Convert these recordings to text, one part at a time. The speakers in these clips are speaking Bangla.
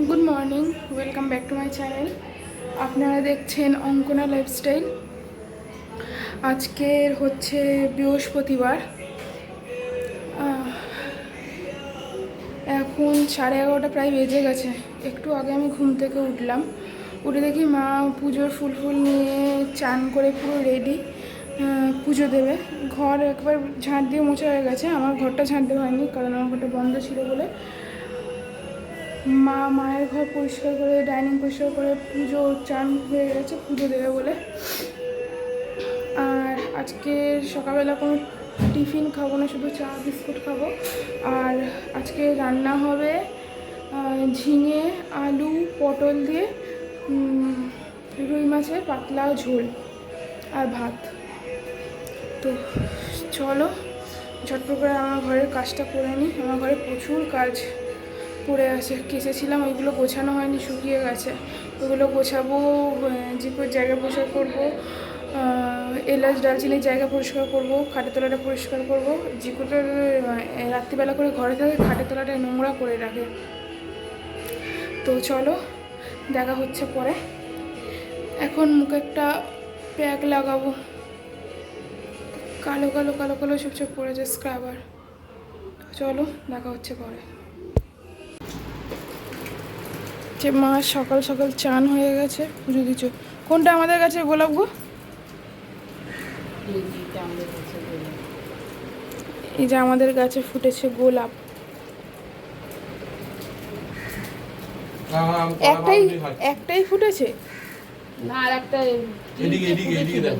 Good morning, welcome back to my channel. আপনারা দেখছেন অঙ্কনা লাইফস্টাইল। আজকের হচ্ছে বৃহস্পতিবার। এখন 11:30 প্রায় বেজে গেছে। একটু আগে আমি ঘুম থেকে উঠলাম, উঠে দেখি মা পুজোর ফুল নিয়ে চান করে পুরো রেডি, পুজো দেবে। ঘর একবার ঝাঁট দিয়ে মোছা হয়ে গেছে, আমার ঘরটা ঝাঁট দেওয়া হয়নি কারণ আমার ঘরটা বন্ধ ছিল বলে। মায়ের ঘর পরিষ্কার করে, ডাইনিং পরিষ্কার করে, পুজো চান হয়ে গেছে, পুজো দেবে বলে। আর আজকে সকালবেলা কোনো টিফিন খাবো না, শুধু চা বিস্কুট খাবো। আর আজকে রান্না হবে ঝিঙে আলু পটল দিয়ে রুই মাছের পাতলা ঝোল আর ভাত। তো চলো ঝটপট করে আমার ঘরের কাজটা করে নিই। আমার ঘরে প্রচুর কাজ পড়ে আছে, কেচেছিলাম, ওইগুলো গোছানো হয়নি, শুকিয়ে গেছে। ওগুলো গোছাবো, জিপুর জায়গা পরিষ্কার করবো, এলাচ ডালচিনির জায়গা পরিষ্কার করবো, খাটের তলাটা পরিষ্কার করবো। জিপুটা রাত্রিবেলা করে ঘরে থাকে, খাটের তলাটা নোংরা করে রাখে। তো চলো দেখা হচ্ছে পরে। এখন মুখে একটা প্যাক লাগাবো, কালো কালো কালো কালো চুপচাপ পড়েছে স্ক্রাবার। চলো দেখা হচ্ছে পরে। যে মা সকাল সকাল চান হয়ে গেছে, পুজো দিচ্ছ। কোনটা আমাদের কাছে গোলাপ গো? এই যে আমাদের গাছে ফুটেছে গোলাপ। একটাই ফুটেছে না, আর একটা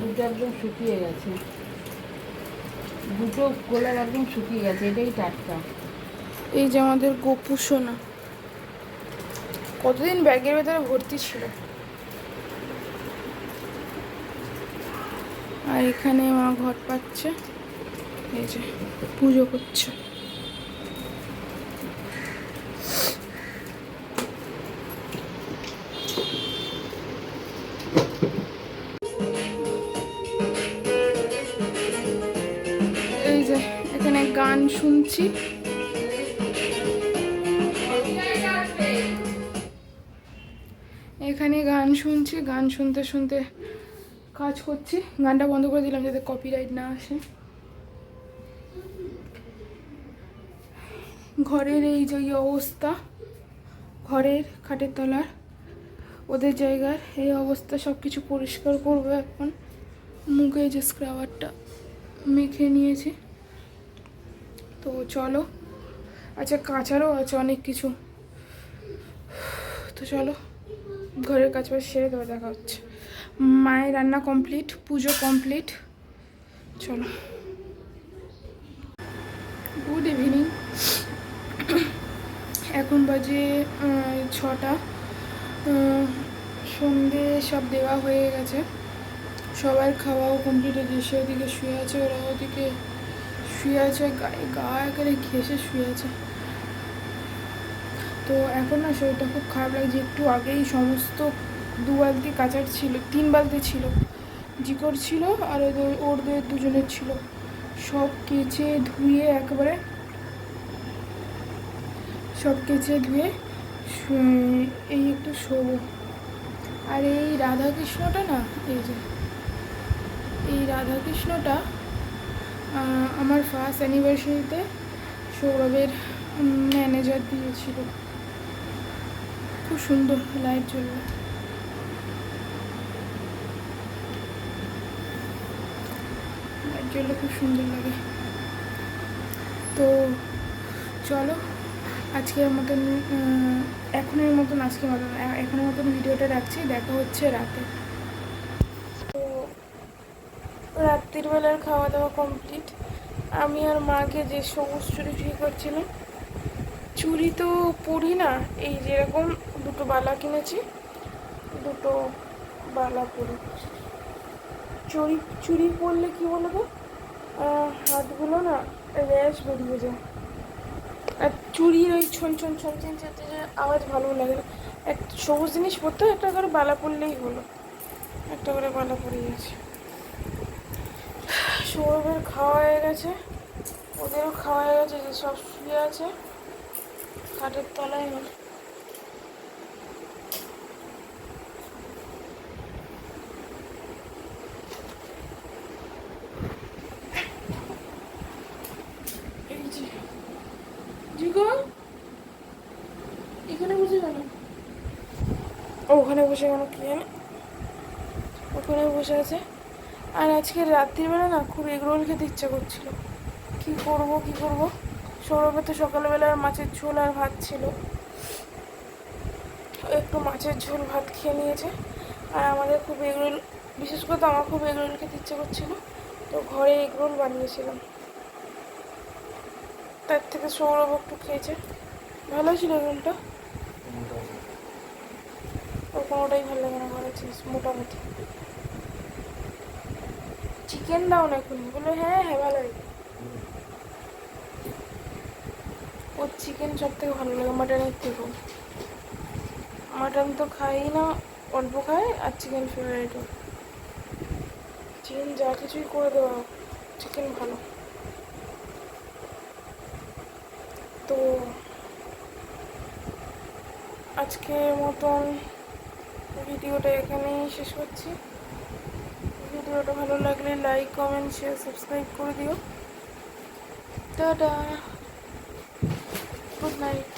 দুটো একদম শুকিয়ে গেছে, দুটো গোলাপ একদম শুকিয়ে গেছে, এটাই টাটকা। এই যে আমাদের গোপু সোনা কতদিন ব্যাগের ভেতরে ভর্তি ছিল। আর এখানে মা ঘট পাচ্ছে, এই যে পুজো করছে। এই যে এখানে গান শুনছি। এখানে গান শুনছি, গান শুনতে শুনতে কাজ করছি। গানটা বন্ধ করে দিলাম যাতে কপিরাইট না আসে। ঘরের এই যে অবস্থা, ঘরের খাটের তলার ওদের জায়গার এই অবস্থা, সব কিছু পরিষ্কার করবো এখন। মুখে যে স্ক্রাবারটা মেখে নিয়েছি। তো চলো, আচ্ছা কাচারও আছে অনেক কিছু। তো চলো ঘরের কাজ বাজ সেরে দেওয়া, দেখা হচ্ছে। মায়ের রান্না কমপ্লিট, পুজো কমপ্লিট। চলো, গুড ইভিনিং। এখন বাজে 6টা। সন্ধে সব দেওয়া হয়ে গেছে, সবার খাওয়াও কমপ্লিট হয়ে গেছে। ওদিকে শুয়ে আছে, ওরা ওদিকে শুয়ে আছে, গায়ে গা একেবারে ঘেসে শুয়ে আছে। তো এখন না শরীরটা খুব খারাপ লাগছে। একটু আগেই সমস্ত 2 বালতি কাচার ছিল, 3 বালতি ছিল, জিকর ছিল আর ওদের দুজনের ছিল, সব কেচে ধুয়ে একেবারে সব কেচে ধুয়ে এই একটু শোবো। আর এই রাধাকৃষ্ণটা না, এই যে এই রাধাকৃষ্ণটা আমার ফার্স্ট অ্যানিভার্সারিতে সৌরভের ম্যানেজার দিয়েছিল। খুব সুন্দর লাইট জ্বলবে, লাইট জ্বললে খুব সুন্দর লাগে। তো চলো আজকের মতন এখনের মতন ভিডিওটা রাখছি। দেখা হচ্ছে রাতে। তো রাত্রির বেলার খাওয়া দাওয়া কমপ্লিট। আমি আর মাকে যে সবুজ চুড়ি করছিলাম, চুড়ি তো পরি না, এই যেরকম দুটো বালা কিনেছি, দুটো বালা পরি। চুড়ি পরলে কি বলো তো, হাতগুলো না র্যাশ বেরিয়ে যায়। আর চুড়ির ওই ছন ছন ছন ছন আওয়াজ ভালো লাগে না। এক সবুজ জিনিস পরতে একটা করে বালা পরলেই হলো। একটা করে বালা পরে গেছে। সৌরভের খাওয়া হয়ে গেছে, ওদেরও খাওয়া হয়ে গেছে, যে সব শুয়ে আছে খাটের তলায়। এখানে বসে কেন? ওখানে বসে কেন কি জানে, ওখানে বসে আছে। আর আজকে রাত্রিবেলা না খুব এগরোল খেতে ইচ্ছা করছিল, কি করব। সৌরভে তো সকালবেলার মাছের ঝোল আর ভাত ছিল, ও একটু মাছের ঝোল ভাত খেয়ে নিয়েছে। আর আমাদের খুব এগরোল, বিশেষ করে তো আমার খুব এগরোল খেতে ইচ্ছে করছিল, তো ঘরে এগরোল বানিয়েছিলাম, তার থেকে সৌরভ একটু খেয়েছে। ভালো ছিল এগরোলটা, ওর কোনোটাই ভালো লাগে না ঘরে জিনিস মোটামুটি। চিকেন দাও না এখন, বলে হ্যাঁ ভালো লাগে। ওর চিকেন সব থেকে ভালো লাগে মাটনের থেকেও। মাটন তো খাই না, অল্প খাই, আর চিকেন ফেভারিট ওর। চিকেন যা কিছুই করে দেওয়া, চিকেন ভালো। তো আজকের মতন ভিডিওটা এখানেই শেষ করছি। ভিডিওটা ভালো লাগলে লাইক, কমেন্ট, শেয়ার, সাবস্ক্রাইব করে দিও। Tata, good night.